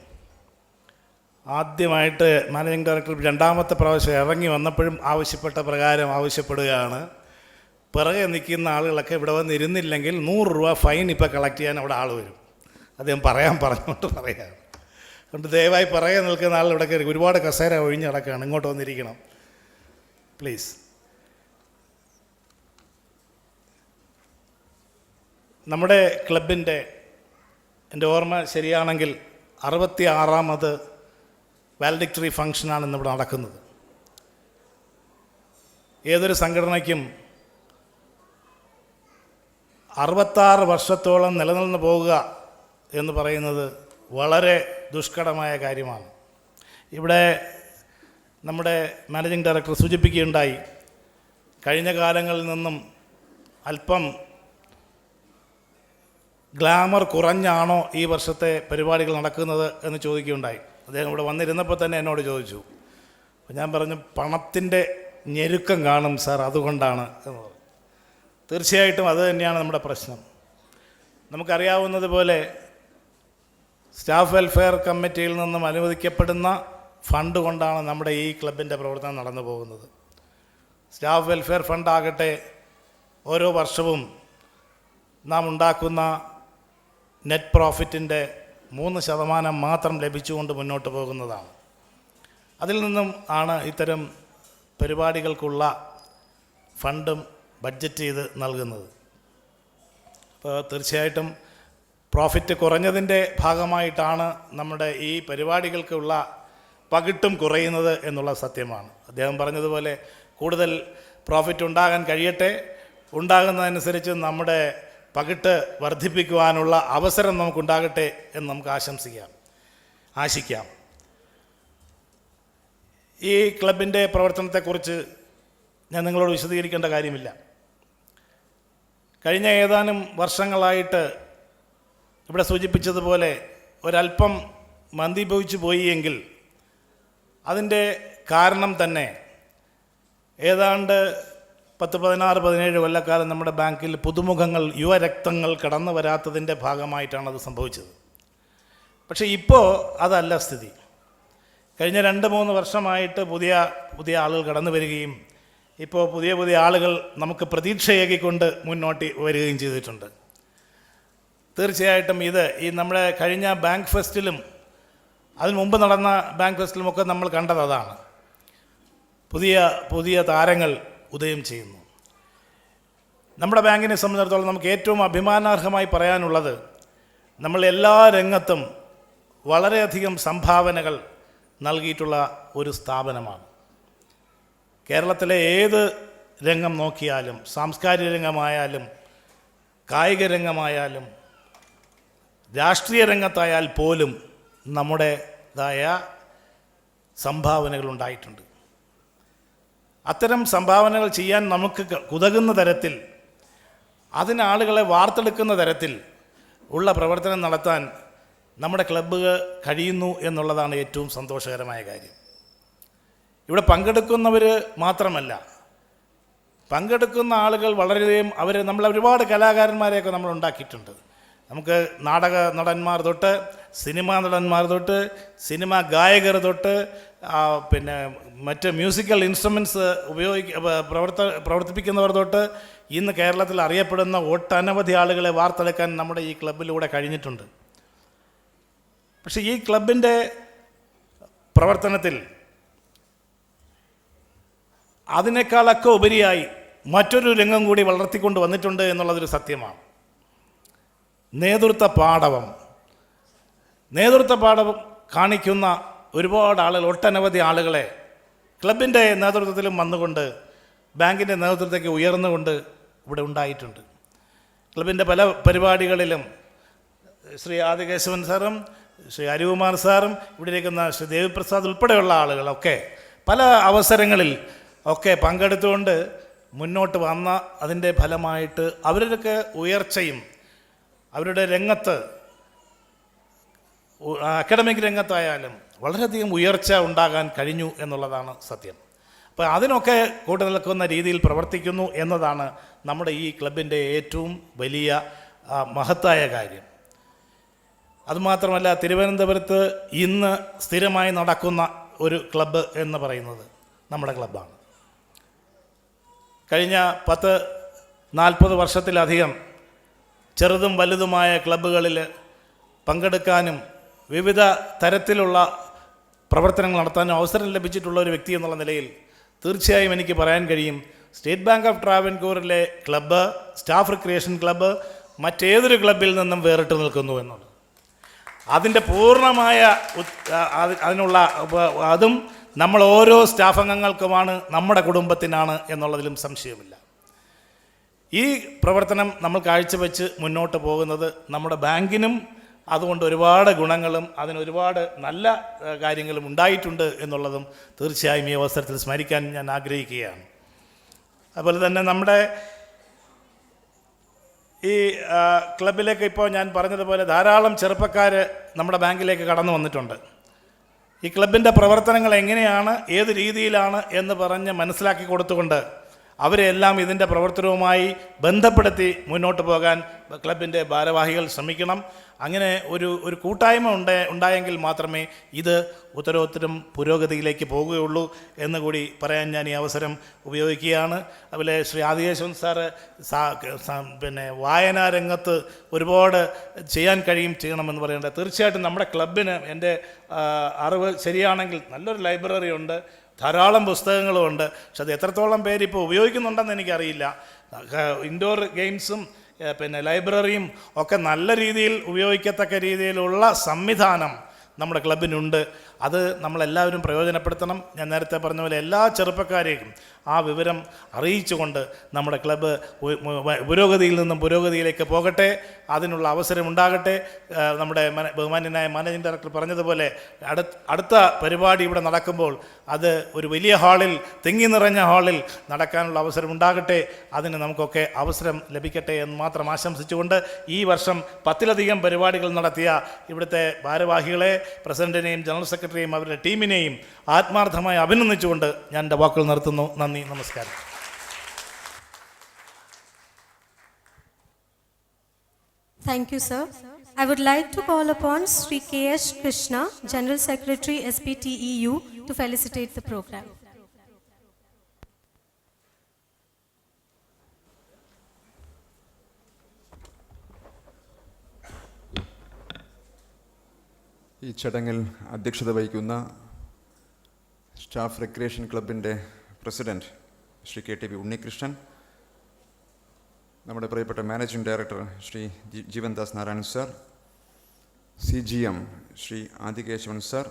G: ആദ്യമായിട്ട് മാനേജിംഗ് ഡയറക്ടർ രണ്ടാമത്തെ പ്രാവശ്യം ഇറങ്ങി വന്നപ്പോഴും ആവശ്യപ്പെട്ട പ്രകാരം ആവശ്യപ്പെടുകയാണ്, പിറകെ നിൽക്കുന്ന ആളുകളൊക്കെ ഇവിടെ വന്നിരുന്നില്ലെങ്കിൽ 100 രൂപ ഫൈൻ ഇപ്പോൾ കളക്ട് ചെയ്യാൻ അവിടെ ആൾ വരും. അദ്ദേഹം പറഞ്ഞുകൊണ്ട് പറയുകയാണ്. അതുകൊണ്ട് ദയവായി പിറകെ നിൽക്കുന്ന ആൾ ഇവിടെ കയറി, ഒരുപാട് കസേര ഒഴിഞ്ഞ് കിടക്കുകയാണ്, ഇങ്ങോട്ട് വന്നിരിക്കണം പ്ലീസ്. നമ്മുടെ ക്ലബിൻ്റെ, എൻ്റെ ഓർമ്മ ശരിയാണെങ്കിൽ 66ാമത് വാലഡിക്ടറി ഫംഗ്ഷനാണ് ഇന്നിവിടെ നടക്കുന്നത്. ഏതൊരു സംഘടനയ്ക്കും 66 വർഷത്തോളം നിലനിന്ന് പോകുക എന്ന് പറയുന്നത് വളരെ ദുഷ്കരമായ കാര്യമാണ്. ഇവിടെ നമ്മുടെ മാനേജിംഗ് ഡയറക്ടർ സൂചിപ്പിക്കുകയുണ്ടായി, കഴിഞ്ഞ കാലങ്ങളിൽ നിന്നും അല്പം ഗ്ലാമർ കുറഞ്ഞാണോ ഈ വർഷത്തെ പരിപാടികൾ നടക്കുന്നത് എന്ന് ചോദിക്കുകയുണ്ടായി. അദ്ദേഹം ഇവിടെ വന്നിരുന്നപ്പോൾ തന്നെ എന്നോട് ചോദിച്ചു. അപ്പോൾ ഞാൻ പറഞ്ഞു, പണത്തിൻ്റെ ഞെരുക്കം കാണും സാർ, അതുകൊണ്ടാണ് എന്ന് പറഞ്ഞു. തീർച്ചയായിട്ടും അത് തന്നെയാണ് നമ്മുടെ പ്രശ്നം. നമുക്കറിയാവുന്നതുപോലെ സ്റ്റാഫ് വെൽഫെയർ കമ്മിറ്റിയിൽ നിന്നും അനുവദിക്കപ്പെടുന്ന ഫണ്ട് കൊണ്ടാണ് നമ്മുടെ ഈ ക്ലബിൻ്റെ പ്രവർത്തനം നടന്നു പോകുന്നത്. സ്റ്റാഫ് വെൽഫെയർ ഫണ്ടാകട്ടെ ഓരോ വർഷവും നാം ഉണ്ടാക്കുന്ന നെറ്റ് പ്രോഫിറ്റിൻ്റെ 3% മാത്രം ലഭിച്ചുകൊണ്ട് മുന്നോട്ട് പോകുന്നതാണ്. അതിൽ നിന്നും ആണ് ഇത്തരം പരിപാടികൾക്കുള്ള ഫണ്ടും ബഡ്ജറ്റ് ചെയ്ത് നൽകുന്നത്. അപ്പോൾ തീർച്ചയായിട്ടും പ്രോഫിറ്റ് കുറഞ്ഞതിൻ്റെ ഭാഗമായിട്ടാണ് നമ്മുടെ ഈ പരിപാടികൾക്കുള്ള പകിട്ടും കുറയുന്നത് എന്നുള്ള സത്യമാണ്. അദ്ദേഹം പറഞ്ഞതുപോലെ കൂടുതൽ പ്രോഫിറ്റ് ഉണ്ടാകാൻ കഴിയട്ടെ, ഉണ്ടാകുന്നതനുസരിച്ച് നമ്മുടെ പകിട്ട് വർദ്ധിപ്പിക്കുവാനുള്ള അവസരം നമുക്കുണ്ടാകട്ടെ എന്ന് നമുക്ക് ആശിക്കാം. ഈ ക്ലബിൻ്റെ പ്രവർത്തനത്തെക്കുറിച്ച് ഞാൻ നിങ്ങളോട് വിശദീകരിക്കേണ്ട കാര്യമില്ല. കഴിഞ്ഞ ഏതാനും വർഷങ്ങളായിട്ട് ഇവിടെ സൂചിപ്പിച്ചതുപോലെ ഒരല്പം മന്ദീഭവിച്ചു പോയി എങ്കിൽ അതിൻ്റെ കാരണം തന്നെ ഏതാണ്ട് 10-16-17 കൊല്ലക്കാലം നമ്മുടെ ബാങ്കിൽ പുതുമുഖങ്ങൾ, യുവരക്തങ്ങൾ കടന്നു വരാത്തതിൻ്റെ ഭാഗമായിട്ടാണത് സംഭവിച്ചത്. പക്ഷേ ഇപ്പോൾ അതല്ല സ്ഥിതി. കഴിഞ്ഞ 2-3 വർഷമായിട്ട് പുതിയ ആളുകൾ കടന്നു വരികയും ഇപ്പോൾ പുതിയ ആളുകൾ നമുക്ക് പ്രതീക്ഷയേകിക്കൊണ്ട് മുന്നോട്ട് വരികയും ചെയ്തിട്ടുണ്ട്. തീർച്ചയായിട്ടും ഈ നമ്മുടെ കഴിഞ്ഞ ബാങ്ക് ഫെസ്റ്റിലും അതിന് മുമ്പ് നടന്ന ബാങ്ക് ഫെസ്റ്റിലുമൊക്കെ നമ്മൾ കണ്ടത് അതാണ്. പുതിയ താരങ്ങൾ ഉദയം ചെയ്യുന്നു. നമ്മുടെ ബാങ്കിനെ സംബന്ധിച്ചിടത്തോളം നമുക്ക് ഏറ്റവും അഭിമാനാർഹമായി പറയാനുള്ളത്, നമ്മൾ എല്ലാ രംഗത്തും വളരെയധികം സംഭാവനകൾ നൽകിയിട്ടുള്ള ഒരു സ്ഥാപനമാണ്. കേരളത്തിലെ ഏത് രംഗം നോക്കിയാലും, സാംസ്കാരിക രംഗമായാലും കായിക രംഗമായാലും രാഷ്ട്രീയ രംഗത്തായാൽ പോലും നമ്മുടേതായ സംഭാവനകൾ ഉണ്ടായിട്ടുണ്ട്. അത്തരം സംഭാവനകൾ ചെയ്യാൻ നമുക്ക് ഉതകുന്ന തരത്തിൽ, അതിനാളുകളെ വാർത്തെടുക്കുന്ന തരത്തിൽ ഉള്ള പ്രവർത്തനം നടത്താൻ നമ്മുടെ ക്ലബ്ബ് കഴിയുന്നു എന്നുള്ളതാണ് ഏറ്റവും സന്തോഷകരമായ കാര്യം. ഇവിടെ പങ്കെടുക്കുന്നവർ മാത്രമല്ല, പങ്കെടുക്കുന്ന ആളുകൾ വളരെയധികം നമ്മൾ ഒരുപാട് കലാകാരന്മാരെയൊക്കെ നമ്മൾ ഉണ്ടാക്കിയിട്ടുണ്ട്. നമുക്ക് നാടക നടന്മാർ തൊട്ട് സിനിമാ നടന്മാർ തൊട്ട് സിനിമാ ഗായകർ തൊട്ട് പിന്നെ മറ്റ് മ്യൂസിക്കൽ ഇൻസ്ട്രുമെൻറ്റ്സ് പ്രവർത്തിപ്പിക്കുന്നവർ തൊട്ട് ഇന്ന് കേരളത്തിൽ അറിയപ്പെടുന്ന ഒട്ടനവധി ആളുകളെ വാർത്തെടുക്കാൻ നമ്മുടെ ഈ ക്ലബിലൂടെ കഴിഞ്ഞിട്ടുണ്ട്. പക്ഷേ ഈ ക്ലബിൻ്റെ പ്രവർത്തനത്തിൽ അതിനേക്കാളൊക്കെ ഉപരിയായി മറ്റൊരു രംഗം കൂടി വളർത്തിക്കൊണ്ട് വന്നിട്ടുണ്ട് എന്നുള്ളതൊരു സത്യമാണ്. നേതൃത്വ പാടവം കാണിക്കുന്ന ഒരുപാട് ആളുകൾ, ഒട്ടനവധി ആളുകളെ ക്ലബിൻ്റെ നേതൃത്വത്തിലും വന്നുകൊണ്ട് ബാങ്കിൻ്റെ നേതൃത്വത്തേക്ക് ഉയർന്നുകൊണ്ട് ഇവിടെ ഉണ്ടായിട്ടുണ്ട്. ക്ലബിൻ്റെ പല പരിപാടികളിലും ശ്രീ ആദികേശവൻ സാറും ശ്രീ അരുകുമാർ സാറും ഇവിടെ ഇരിക്കുന്ന ശ്രീ ദേവിപ്രസാദ് ഉൾപ്പെടെയുള്ള ആളുകളൊക്കെ പല അവസരങ്ങളിൽ ഒക്കെ പങ്കെടുത്തുകൊണ്ട് മുന്നോട്ട് വന്ന അതിൻ്റെ ഫലമായിട്ട് അവരുടെയൊക്കെ ഉയർച്ചയും അവരുടെ രംഗത്ത്, അക്കാഡമിക് രംഗത്തായാലും വളരെയധികം ഉയർച്ച ഉണ്ടാകാൻ കഴിഞ്ഞു എന്നുള്ളതാണ് സത്യം. അപ്പോൾ അതിനൊക്കെ കൂട്ടു നിൽക്കുന്ന രീതിയിൽ പ്രവർത്തിക്കുന്നു എന്നതാണ് നമ്മുടെ ഈ ക്ലബിൻ്റെ ഏറ്റവും വലിയ മഹത്തായ കാര്യം. അതുമാത്രമല്ല, തിരുവനന്തപുരത്ത് ഇന്ന് സ്ഥിരമായി നടക്കുന്ന ഒരു ക്ലബ്ബ് എന്ന് പറയുന്നത് നമ്മുടെ ക്ലബ്ബാണ്. കഴിഞ്ഞ 40 വർഷത്തിലധികം ചെറുതും വലുതുമായ ക്ലബ്ബുകളിൽ പങ്കെടുക്കാനും വിവിധ തരത്തിലുള്ള പ്രവർത്തനങ്ങൾ നടത്താനും അവസരം ലഭിച്ചിട്ടുള്ള ഒരു വ്യക്തി എന്നുള്ള നിലയിൽ തീർച്ചയായും എനിക്ക് പറയാൻ കഴിയും, സ്റ്റേറ്റ് ബാങ്ക് ഓഫ് ട്രാവൻകൂറിലെ ക്ലബ്ബ്, സ്റ്റാഫ് റിക്രിയേഷൻ ക്ലബ്ബ് മറ്റേതൊരു ക്ലബ്ബിൽ നിന്നും വേറിട്ട് നിൽക്കുന്നു എന്നുള്ളത്. അതിൻ്റെ പൂർണ്ണമായ അതിനുള്ള അതും നമ്മൾ ഓരോ സ്റ്റാഫ് അംഗങ്ങൾക്കുമാണ്, നമ്മുടെ കുടുംബത്തിനാണ് എന്നുള്ളതിലും സംശയമില്ല. ഈ പ്രവർത്തനം നമ്മൾ കാഴ്ചവെച്ച് മുന്നോട്ട് പോകുന്നത് നമ്മുടെ ബാങ്കിനും അതുകൊണ്ട് ഒരുപാട് ഗുണങ്ങളും അതിനൊരുപാട് നല്ല കാര്യങ്ങളും ഉണ്ടായിട്ടുണ്ട് എന്നുള്ളതും തീർച്ചയായും ഈ അവസരത്തിൽ സ്മരിക്കാൻ ഞാൻ ആഗ്രഹിക്കുകയാണ്. അതുപോലെ തന്നെ നമ്മുടെ ഈ ക്ലബിലേക്ക് ഇപ്പോൾ ഞാൻ പറഞ്ഞതുപോലെ ധാരാളം ചെറുപ്പക്കാർ നമ്മുടെ ബാങ്കിലേക്ക് കടന്നു വന്നിട്ടുണ്ട്. ഈ ക്ലബിൻ്റെ പ്രവർത്തനങ്ങൾ എങ്ങനെയാണ്, ഏത് രീതിയിലാണ് എന്ന് പറഞ്ഞ് മനസ്സിലാക്കി കൊടുത്തുകൊണ്ട് അവരെല്ലാം ഇതിൻ്റെ പ്രവർത്തനവുമായി ബന്ധപ്പെടുത്തി മുന്നോട്ട് പോകാൻ ക്ലബിൻ്റെ ഭാരവാഹികൾ ശ്രമിക്കണം. അങ്ങനെ ഒരു കൂട്ടായ്മ ഉണ്ടായെങ്കിൽ മാത്രമേ ഇത് ഉത്തരോത്തരം പുരോഗതിയിലേക്ക് പോകുകയുള്ളൂ എന്നുകൂടി പറയാൻ ഞാൻ ഈ അവസരം ഉപയോഗിക്കുകയാണ്. അതുപോലെ ശ്രീ ആദികേശവൻ സാറ് പിന്നെ വായനാ രംഗത്ത് ഒരുപാട് ചെയ്യാൻ ചെയ്യണമെന്ന് പറയേണ്ടത്. തീർച്ചയായിട്ടും നമ്മുടെ ക്ലബിന് എൻ്റെ അറിവ് ശരിയാണെങ്കിൽ നല്ലൊരു ലൈബ്രറി ഉണ്ട്, ധാരാളം പുസ്തകങ്ങളുമുണ്ട്. പക്ഷെ അത് എത്രത്തോളം പേരിപ്പോൾ ഉപയോഗിക്കുന്നുണ്ടെന്ന് എനിക്കറിയില്ല. ഇൻഡോർ ഗെയിംസും പിന്നെ ലൈബ്രറിയും ഒക്കെ നല്ല രീതിയിൽ ഉപയോഗിക്കത്തക്ക രീതിയിലുള്ള സംവിധാനം നമ്മുടെ ക്ലബിനുണ്ട്. അത് നമ്മളെല്ലാവരും പ്രയോജനപ്പെടുത്തണം. ഞാൻ നേരത്തെ പറഞ്ഞ പോലെ എല്ലാ ചെറുപ്പക്കാരെയും ആ വിവരം അറിയിച്ചുകൊണ്ട് നമ്മുടെ ക്ലബ്ബ് പുരോഗതിയിൽ നിന്നും പുരോഗതിയിലേക്ക് പോകട്ടെ, അതിനുള്ള അവസരം ഉണ്ടാകട്ടെ. നമ്മുടെ ബഹുമാന്യനായ മാനേജിംഗ് ഡയറക്ടർ പറഞ്ഞതുപോലെ അടുത്ത പരിപാടി ഇവിടെ നടക്കുമ്പോൾ അത് ഒരു വലിയ ഹാളിൽ, തിങ്ങി നിറഞ്ഞ ഹാളിൽ നടക്കാനുള്ള അവസരം ഉണ്ടാകട്ടെ. അതിന് നമുക്കൊക്കെ അവസരം ലഭിക്കട്ടെ എന്ന് മാത്രം ആശംസിച്ചുകൊണ്ട് ഈ വർഷം 10-ലധികം പരിപാടികൾ നടത്തിയ ഇവിടുത്തെ ഭാരവാഹികളെ, പ്രസിഡന്റിനെയും ജനറൽ സെക്രട്ടറിയെയും അവരുടെ ടീമിനെയും ആത്മാർത്ഥമായി അഭിനന്ദിച്ചുകൊണ്ട് ഞാൻ എൻ്റെ വാക്കുകൾ നിർത്തുന്നു. നന്ദി, നമസ്കാരം.
A: Thank you, sir. I would like to call upon Sri K.S. Krishna, General Secretary, SBTEU, to felicitate the program.
H: ഈ ചടങ്ങിൽ അധ്യക്ഷത വഹിക്കുന്ന സ്റ്റാഫ് റിക്രിയേഷൻ ക്ലബിൻ്റെ പ്രസിഡൻറ്റ് ശ്രീ KTP ഉണ്ണികൃഷ്ണൻ, നമ്മുടെ പ്രിയപ്പെട്ട managing director Shri Jeevandas Narayanan sir, CGM Shri Adikeshavan sir,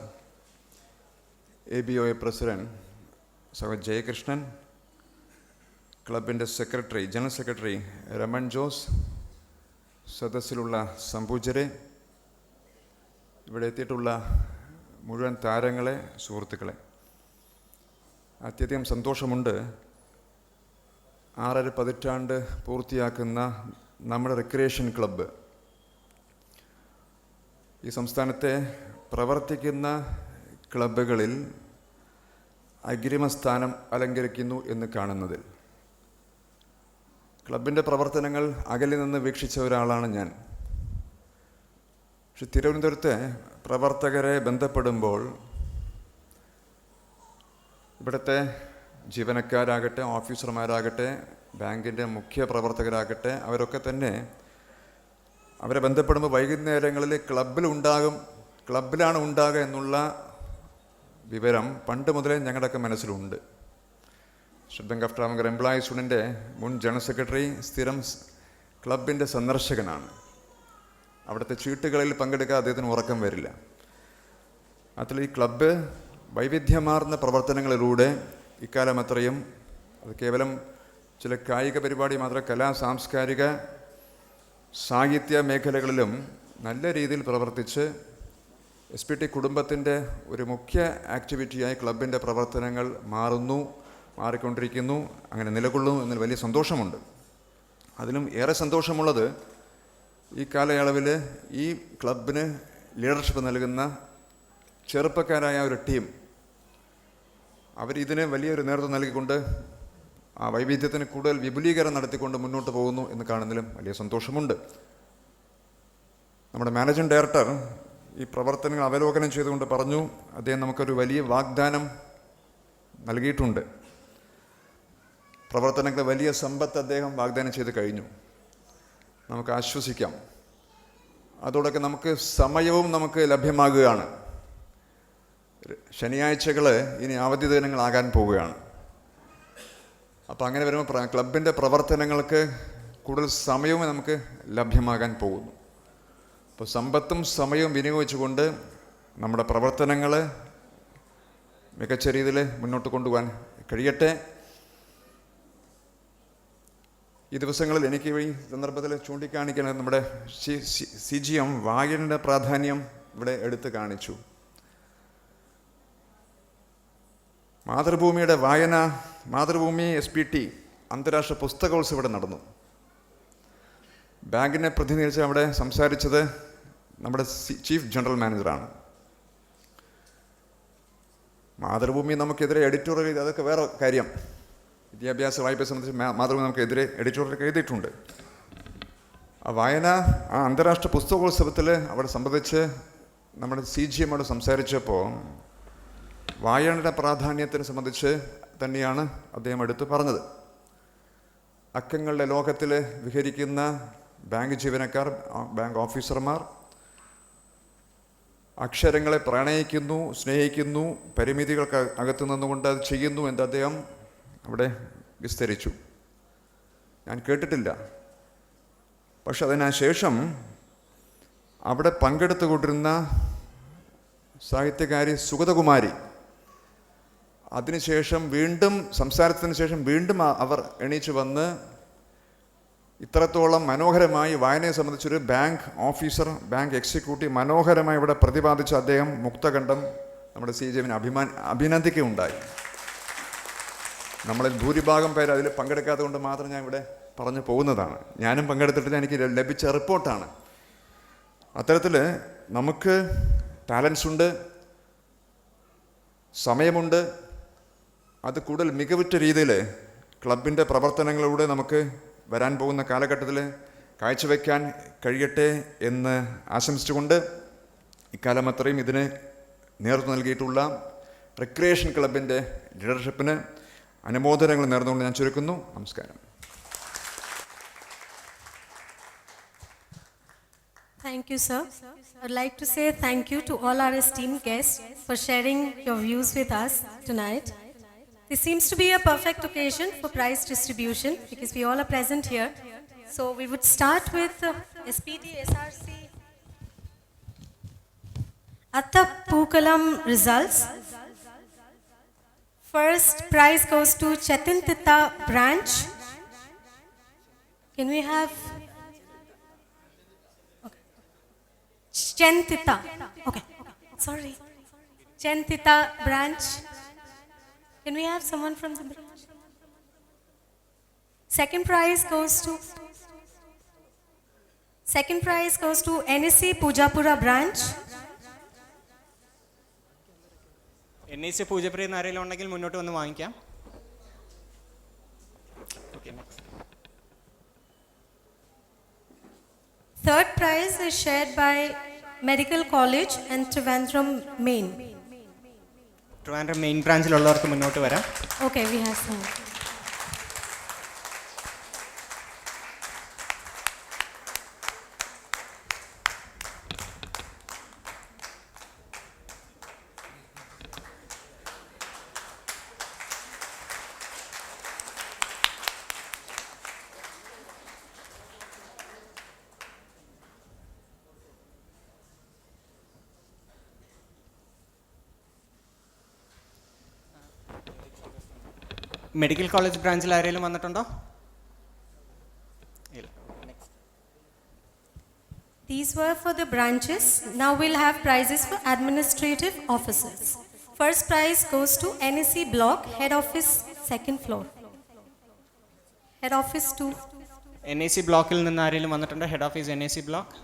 H: ABOA president സഹോദരൻ ജയകൃഷ്ണൻ, ക്ലബിൻ്റെ secretary general secretary Raman Jose, സദസ്സിലുള്ള സംപൂജരെ, ഇവിടെ എത്തിയിട്ടുള്ള മുഴുവൻ താരങ്ങളെ, സുഹൃത്തുക്കളെ, അത്യധികം സന്തോഷമുണ്ട്. 6.5 പതിറ്റാണ്ട് പൂർത്തിയാക്കുന്ന നമ്മുടെ റിക്രിയേഷൻ ക്ലബ്ബ് ഈ സംസ്ഥാനത്തെ പ്രവർത്തിക്കുന്ന ക്ലബ്ബുകളിൽ അഗ്രിമസ്ഥാനം അലങ്കരിക്കുന്നു എന്ന് കാണുന്നതിൽ. ക്ലബിൻ്റെ പ്രവർത്തനങ്ങൾ അകലിൽ നിന്ന് വീക്ഷിച്ച ഒരാളാണ് ഞാൻ. പക്ഷെ തിരുവനന്തപുരത്തെ പ്രവർത്തകരെ ബന്ധപ്പെടുമ്പോൾ ഇവിടുത്തെ ജീവനക്കാരാകട്ടെ, ഓഫീസർമാരാകട്ടെ, ബാങ്കിൻ്റെ മുഖ്യ പ്രവർത്തകരാകട്ടെ, അവരൊക്കെ തന്നെ അവരെ ബന്ധപ്പെടുമ്പോൾ വൈകുന്നേരങ്ങളിൽ ക്ലബിലാണ് ഉണ്ടാകുക എന്നുള്ള വിവരം പണ്ട് മുതലേ ഞങ്ങളുടെയൊക്കെ മനസ്സിലുണ്ട്. State bank of Travancore employees യൂണിയൻ്റെ മുൻ ജനറൽ സെക്രട്ടറി സ്ഥിരം ക്ലബിൻ്റെ സന്ദർശകനാണ്. അവിടുത്തെ ചീട്ടുകളിൽ പങ്കെടുക്കാൻ അദ്ദേഹത്തിന് ഉറക്കം വരില്ല. അതിൽ ഈ ക്ലബ്ബ് വൈവിധ്യമാർന്ന പ്രവർത്തനങ്ങളിലൂടെ ഇക്കാലം അത്രയും, അത് കേവലം ചില കായിക പരിപാടി മാത്രം, സാംസ്കാരിക സാഹിത്യ മേഖലകളിലും നല്ല രീതിയിൽ പ്രവർത്തിച്ച് SPT കുടുംബത്തിൻ്റെ ഒരു മുഖ്യ ആക്ടിവിറ്റിയായി ക്ലബിൻ്റെ പ്രവർത്തനങ്ങൾ മാറിക്കൊണ്ടിരിക്കുന്നു, അങ്ങനെ നിലകൊള്ളുന്നു എന്നതിൽ വലിയ സന്തോഷമുണ്ട്. അതിലും ഏറെ സന്തോഷമുള്ളത് ഈ കാലയളവിൽ ഈ ക്ലബിന് ലീഡർഷിപ്പ് നൽകുന്ന ചെറുപ്പക്കാരായ ഒരു ടീം, അവരിതിന് വലിയൊരു നേതൃത്വം നൽകിക്കൊണ്ട് ആ വൈവിധ്യത്തിന് കൂടുതൽ വിപുലീകരണം നടത്തിക്കൊണ്ട് മുന്നോട്ട് പോകുന്നു എന്ന് കാണുന്നതിലും വലിയ സന്തോഷമുണ്ട്. നമ്മുടെ മാനേജിംഗ് ഡയറക്ടർ ഈ പ്രവർത്തനങ്ങൾ അവലോകനം ചെയ്തുകൊണ്ട് പറഞ്ഞു, അദ്ദേഹം നമുക്കൊരു വലിയ വാഗ്ദാനം നൽകിയിട്ടുണ്ട്. പ്രവർത്തനങ്ങൾ വലിയ സമ്പത്ത് അദ്ദേഹം വാഗ്ദാനം ചെയ്ത് കഴിഞ്ഞു. നമുക്ക് ആശ്വസിക്കാം. അതോടൊക്കെ നമുക്ക് സമയവും നമുക്ക് ലഭ്യമാകുകയാണ്. ശനിയാഴ്ചകൾ ഇനി അവധി ദിനങ്ങളാകാൻ പോവുകയാണ്. അപ്പോൾ അങ്ങനെ വരുമ്പോൾ ക്ലബിൻ്റെ പ്രവർത്തനങ്ങൾക്ക് കൂടുതൽ സമയവും നമുക്ക് ലഭ്യമാകാൻ പോകുന്നു. അപ്പോൾ സമ്പത്തും സമയവും വിനിയോഗിച്ചുകൊണ്ട് നമ്മുടെ പ്രവർത്തനങ്ങൾ മികച്ച രീതിയിൽ മുന്നോട്ട് കൊണ്ടുപോകാൻ കഴിയട്ടെ. ഈ ദിവസങ്ങളിൽ എനിക്ക് ഈ സന്ദർഭത്തിൽ ചൂണ്ടിക്കാണിക്കാൻ നമ്മുടെ CGM വായനയുടെ പ്രാധാന്യം ഇവിടെ എടുത്തു കാണിച്ചു. മാതൃഭൂമിയുടെ വായന, മാതൃഭൂമി SPT അന്താരാഷ്ട്ര പുസ്തകോത്സവം ഇവിടെ നടന്നു. ബാങ്കിനെ പ്രതിനിധീകരിച്ച് അവിടെ സംസാരിച്ചത് നമ്മുടെ ചീഫ് ജനറൽ മാനേജറാണ്. മാതൃഭൂമി നമുക്കെതിരെ എഡിറ്റോറിയൽ ചെയ്ത് അതൊക്കെ വേറെ കാര്യം. വിദ്യാഭ്യാസ വായ്പയെ സംബന്ധിച്ച് മാതൃഭൂമി നമുക്കെതിരെ എഡിറ്റോറിയൽ എഴുതിയിട്ടുണ്ട്. ആ വായന, ആ അന്താരാഷ്ട്ര പുസ്തകോത്സവത്തിൽ അവിടെ സംബന്ധിച്ച് നമ്മുടെ CGM അവിടെ സംസാരിച്ചപ്പോൾ വായനയുടെ പ്രാധാന്യത്തിനെ സംബന്ധിച്ച് തന്നെയാണ് അദ്ദേഹം എടുത്ത് പറഞ്ഞത്. അക്കങ്ങളുടെ ലോകത്തിൽ വിഹരിക്കുന്ന ബാങ്ക് ജീവനക്കാർ, ബാങ്ക് ഓഫീസർമാർ അക്ഷരങ്ങളെ പ്രണയിക്കുന്നു, സ്നേഹിക്കുന്നു, പരിമിതികൾക്ക് അകത്തു നിന്നുകൊണ്ട് അത് ചെയ്യുന്നു എന്ന് അദ്ദേഹം അവിടെ വിസ്തരിച്ചു. ഞാൻ കേട്ടിട്ടില്ല. പക്ഷെ അതിനുശേഷം അവിടെ പങ്കെടുത്തുകൊണ്ടിരുന്ന സാഹിത്യകാരി സുഗതകുമാരി, അതിനുശേഷം വീണ്ടും സംസാരത്തിന് ശേഷം വീണ്ടും അവർ എണീച്ച് വന്ന് ഇത്രത്തോളം മനോഹരമായി വായനയെ സംബന്ധിച്ചൊരു ബാങ്ക് ഓഫീസർ, ബാങ്ക് എക്സിക്യൂട്ടീവ് മനോഹരമായി ഇവിടെ പ്രതിപാദിച്ച അദ്ദേഹം മുക്തകണ്ഠം നമ്മുടെ CGM അഭിനന്ദിക്കുകയുണ്ടായി. നമ്മളിൽ ഭൂരിഭാഗം പേര് അതിൽ പങ്കെടുക്കാത്തത് കൊണ്ട് മാത്രം ഞാൻ ഇവിടെ പറഞ്ഞു പോകുന്നതാണ്. ഞാനും പങ്കെടുത്തിട്ടില്ല, എനിക്ക് ലഭിച്ച റിപ്പോർട്ടാണ്. അത്തരത്തിൽ നമുക്ക് ടാലൻസ് ഉണ്ട്, സമയമുണ്ട്. അത് കൂടുതൽ മികവുറ്റ രീതിയിൽ ക്ലബിൻ്റെ പ്രവർത്തനങ്ങളിലൂടെ നമുക്ക് വരാൻ പോകുന്ന കാലഘട്ടത്തിൽ കാഴ്ചവെക്കാൻ കഴിയട്ടെ എന്ന് ആശംസിച്ചുകൊണ്ട് ഇക്കാലം അത്രയും ഇതിന് നേതൃത്വം നൽകിയിട്ടുള്ള റിക്രിയേഷൻ ക്ലബിൻ്റെ ലീഡർഷിപ്പിന് അനുമോദനങ്ങൾ നേർന്നുകൊണ്ട് ഞാൻ ചുരുക്കുന്നു. നമസ്കാരം.
A: Thank you, sir. I'd like to say thank you to all our esteemed guests for sharing your views with us tonight. This seems to be a perfect occasion for prize distribution because we all are present here. So we would start with SPT SRC Attapookalam results. First prize goes to Chetintita branch. Can we have Chentita? Okay, sorry. Chentita branch. Can we have someone from the branch? Second prize goes to NSC Pujapura branch.
C: NEC പൂജപ്രിയ എന്ന് ആരെങ്കിലും ഉണ്ടെങ്കിൽ മുന്നോട്ട് വന്ന് വാങ്ങിക്കാം.
A: Third prize is shared by Medical College and Trivandrum Main.
C: Trivandrum main ബ്രാഞ്ചിലുള്ളവർക്ക് മുന്നോട്ട് വരാം.
A: Okay, we have some.
C: Medical college ബ്രാഞ്ചിൽ ആരെങ്കിലും വന്നിട്ടുണ്ടോ?
A: These were for the branches. Now we'll have prizes for administrative officers. First prize goes to NSC Block, Head Office, second floor. Head Office 2.
C: NAC ബ്ലോക്കിൽ നിന്ന് ആരെങ്കിലും വന്നിട്ടുണ്ടോ? Head office NAC block.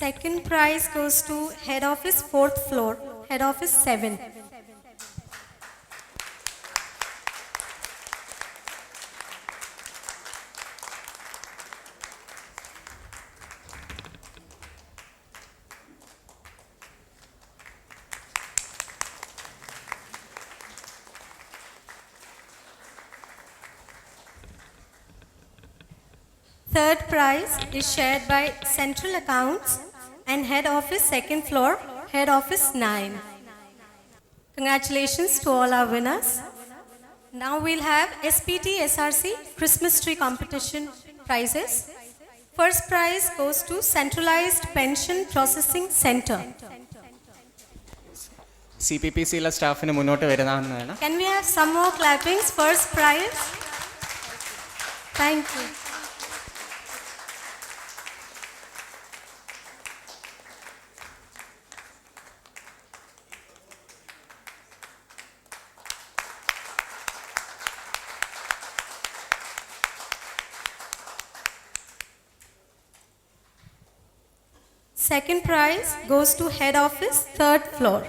A: Second prize goes to Head Office 4th floor, Head Office 7. Third prize is shared by Central Accounts and Head Office 2nd floor, Head Office 9. Congratulations to all our winners. Now we'll have SPT SRC Christmas tree competition prizes. First prize goes to Centralized Pension Processing Center.
C: CPPCയിലെ സ്റ്റാഫിന് മുന്നോട്ട് വരുന്നതാണ്.
A: Can we have some more clappings? First prize. Thank you. Second prize goes to Head Office, 3rd floor.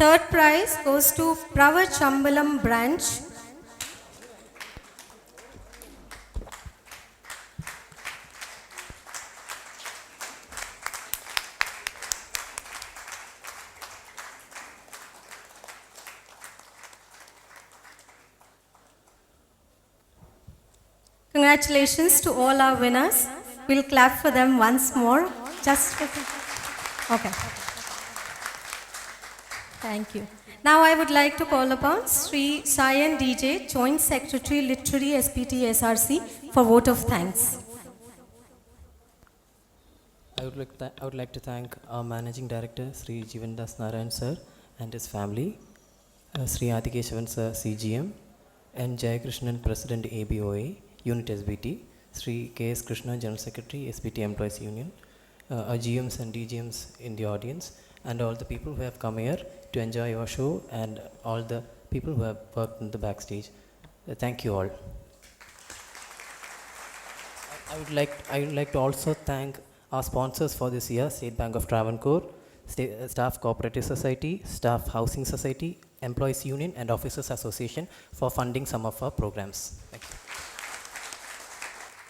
A: Third prize goes to Pravachambalam branch. Congratulations to all our winners. We'll clap for them once more. Just for okay. Thank you. Now I would like to call upon Sri Sayan DJ, Joint Secretary Literary SPT SRC for vote of thanks.
I: I would like to thank our Managing Director, Sri Jivandas Narayan Sir and his family, Sri Adikesavan Sir, CGM, and Jayakrishnan, President ABOA, Unit SBT, Sri K.S. Krishna, General Secretary, SBT Employees Union, our GMs and DGMs in the audience, and all the people who have come here to enjoy our show, and all the people who have worked in the backstage. Thank you all. I would like to also thank Our sponsors for this year, State Bank of Travancore, Staff Cooperative Society, Staff Housing Society, Employees Union and Officers Association for funding some of our programs. Thank you.